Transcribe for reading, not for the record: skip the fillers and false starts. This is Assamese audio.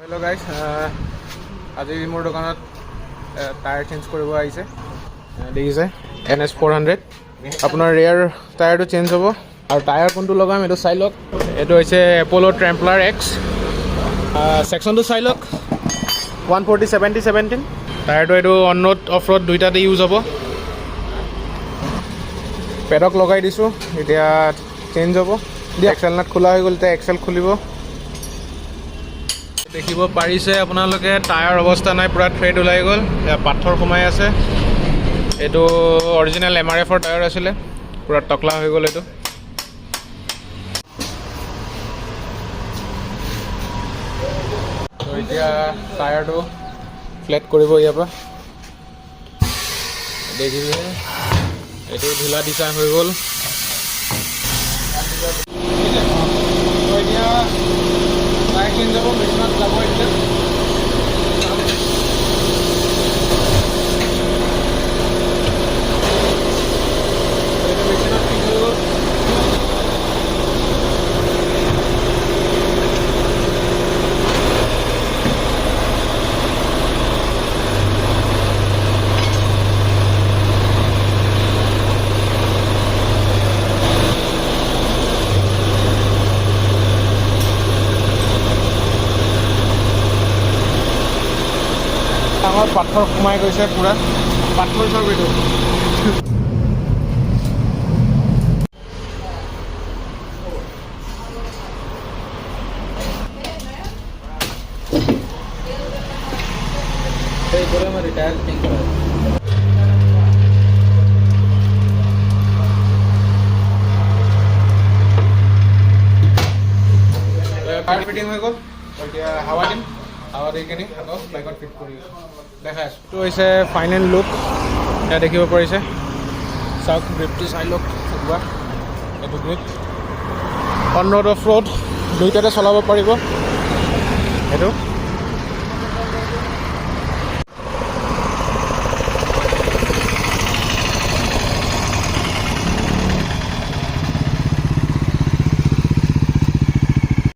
হেল্ল' গাইজ, আজি মোৰ দোকানত টায়াৰ চেঞ্জ কৰিব আহিছে। দেখিছে NS400 আপোনাৰ ৰেয়াৰ টায়াৰটো চেঞ্জ হ'ব আৰু টায়াৰ কোনটো লগাম এইটো চাই লওক। এইটো হৈছে এপ'ল' ট্ৰেম্পলাৰ X, ছেকশ্যনটো চাই লওক 140/70/17। টায়াৰটো এইটো অন ৰোড অফ ৰোড দুইটাতে ইউজ হ'ব। পেডক লগাই দিছোঁ, এতিয়া চেঞ্জ হ'ব। এক্সেল নাট খোলা হৈ গ'ল, এতিয়া এক্সেল খুলিব। দেখিব পাৰিছে আপোনালোকে টায়াৰ অৱস্থা নাই, পূৰা থ্ৰেড ওলাই গ'ল, পাথৰ সোমাই আছে। এইটো অৰিজিনেল MRFৰ টায়াৰ আছিলে, পূৰা টকলা হৈ গ'ল এইটো। এতিয়া টায়াৰটো ফ্লেট কৰিব ইয়াৰ পৰা। দেখিছে এইটো ঢিলা ডিচাইন হৈ গ'ল। এতিয়া টায়াৰ চেঞ্জ হ'ব, মেচিনত যাব এতিয়া। মেচিনত ঠিক হৈ গ'ল। ডাঙৰ পাথৰ সোমাই গৈছে, পূৰা পাথৰ চব এইটো। টায়াৰ ফিটিং হৈ গ'ল, এতিয়া হাৱা দিম। হাৱা দি কিনি আকৌ বাইকত ফিট কৰি দেখাই আছোঁ। এইটো হৈছে ফাইনেল লুক, এতিয়া দেখিব পাৰিছে। চাওক গ্ৰিপটো চাই লওক একবাৰ, এইটো grip on road of road দুইটাতে চলাব পাৰিব এইটো।